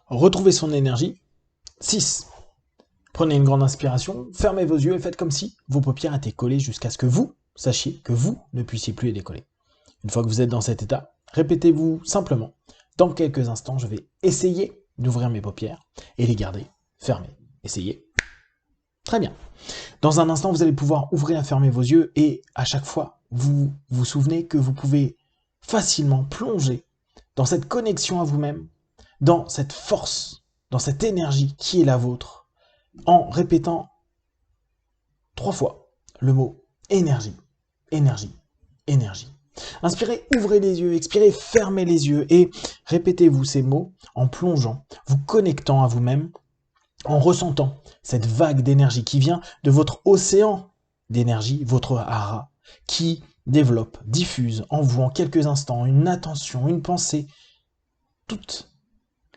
retrouver son énergie. 6. Prenez une grande inspiration, fermez vos yeux et faites comme si vos paupières étaient collées jusqu'à ce que vous sachiez que vous ne puissiez plus les décoller. Une fois que vous êtes dans cet état, répétez-vous simplement. Dans quelques instants, je vais essayer d'ouvrir mes paupières et les garder fermées. Essayez. Très bien. Dans un instant, vous allez pouvoir ouvrir et fermer vos yeux et à chaque fois, vous vous souvenez que vous pouvez facilement plonger dans cette connexion à vous-même, dans cette force, dans cette énergie qui est la vôtre, en répétant 3 fois le mot énergie, énergie, énergie. Inspirez, ouvrez les yeux, expirez, fermez les yeux et répétez-vous ces mots en plongeant, vous connectant à vous-même, en ressentant cette vague d'énergie qui vient de votre océan d'énergie, votre hara, qui développe, diffuse en vous en quelques instants une attention, une pensée, toute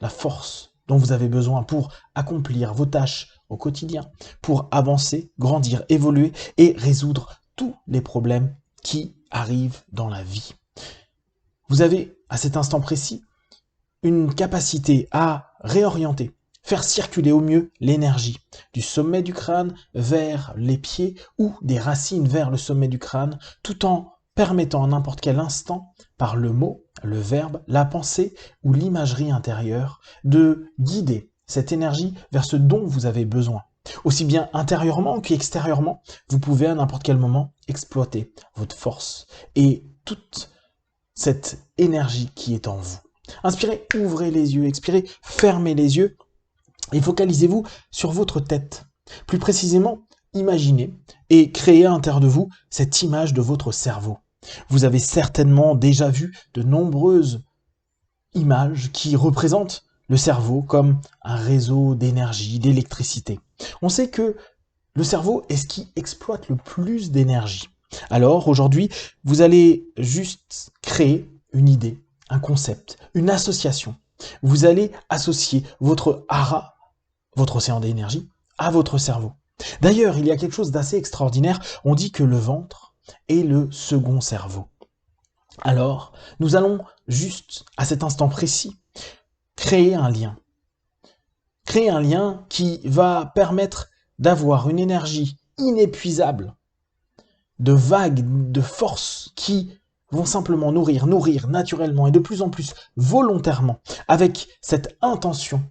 la force dont vous avez besoin pour accomplir vos tâches au quotidien, pour avancer, grandir, évoluer et résoudre tous les problèmes qui arrivent dans la vie. Vous avez, à cet instant précis, une capacité à réorienter, faire circuler au mieux l'énergie du sommet du crâne vers les pieds ou des racines vers le sommet du crâne, tout en permettant à n'importe quel instant, par le mot, le verbe, la pensée ou l'imagerie intérieure, de guider cette énergie vers ce dont vous avez besoin. Aussi bien intérieurement qu'extérieurement, vous pouvez à n'importe quel moment exploiter votre force et toute cette énergie qui est en vous. Inspirez, ouvrez les yeux, expirez, fermez les yeux et focalisez-vous sur votre tête. Plus précisément, imaginez et créez à l'intérieur de vous cette image de votre cerveau. Vous avez certainement déjà vu de nombreuses images qui représentent le cerveau comme un réseau d'énergie, d'électricité. On sait que le cerveau est ce qui exploite le plus d'énergie. Alors aujourd'hui, vous allez juste créer une idée, un concept, une association. Vous allez associer votre hara, votre océan d'énergie, à votre cerveau. D'ailleurs, il y a quelque chose d'assez extraordinaire. On dit que le ventre est le second cerveau. Alors, nous allons juste, à cet instant précis, créer un lien. Créer un lien qui va permettre d'avoir une énergie inépuisable, de vagues, de forces qui vont simplement nourrir naturellement et de plus en plus volontairement, avec cette intention,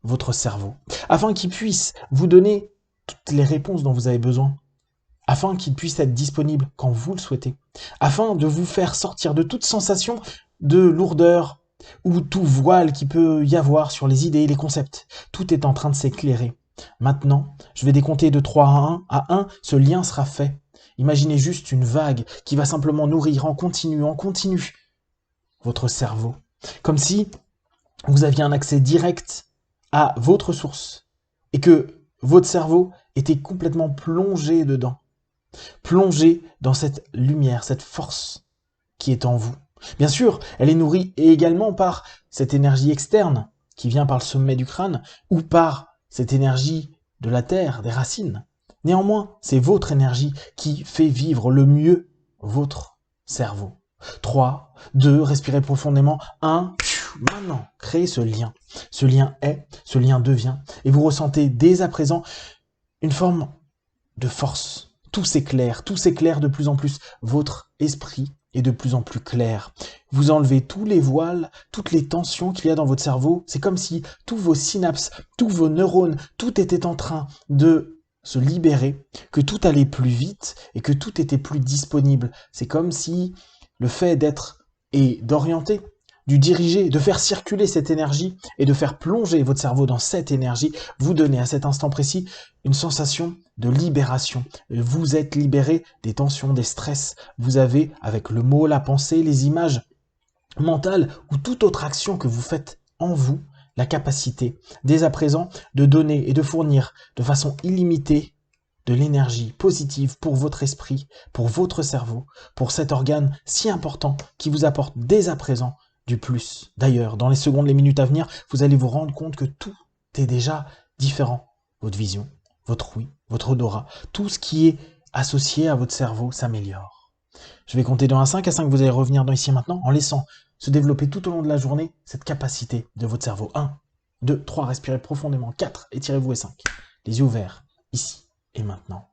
votre cerveau, afin qu'il puisse vous donner toutes les réponses dont vous avez besoin, afin qu'il puisse être disponible quand vous le souhaitez, afin de vous faire sortir de toute sensation de lourdeur ou tout voile qui peut y avoir sur les idées et les concepts. Tout est en train de s'éclairer. Maintenant, je vais décompter de 3 à 1, ce lien sera fait. Imaginez juste une vague qui va simplement nourrir en continu votre cerveau. Comme si vous aviez un accès direct à votre source et que votre cerveau était complètement plongé dedans. Plongé dans cette lumière, cette force qui est en vous. Bien sûr, elle est nourrie également par cette énergie externe qui vient par le sommet du crâne ou par cette énergie de la terre, des racines. Néanmoins, c'est votre énergie qui fait vivre le mieux votre cerveau. 3, 2, respirez profondément. 1, maintenant, créez ce lien. Ce lien est, ce lien devient. Et vous ressentez dès à présent une forme de force. Tout s'éclaire de plus en plus. Votre esprit est de plus en plus clair. Vous enlevez tous les voiles, toutes les tensions qu'il y a dans votre cerveau. C'est comme si tous vos synapses, tous vos neurones, tout était en train de se libérer, que tout allait plus vite et que tout était plus disponible. C'est comme si le fait d'être et d'orienter, de diriger, de faire circuler cette énergie et de faire plonger votre cerveau dans cette énergie, vous donnez à cet instant précis une sensation de libération. Vous êtes libéré des tensions, des stress. Vous avez, avec le mot, la pensée, les images mentales ou toute autre action que vous faites en vous, la capacité, dès à présent, de donner et de fournir de façon illimitée de l'énergie positive pour votre esprit, pour votre cerveau, pour cet organe si important qui vous apporte dès à présent du plus. D'ailleurs, dans les secondes, les minutes à venir, vous allez vous rendre compte que tout est déjà différent. Votre vision, votre ouïe, votre odorat, tout ce qui est associé à votre cerveau s'améliore. Je vais compter de 1 à 5. À 5, vous allez revenir dans ici et maintenant en laissant se développer tout au long de la journée cette capacité de votre cerveau. 1, 2, 3, respirez profondément. 4, étirez-vous et 5. Les yeux ouverts, ici et maintenant.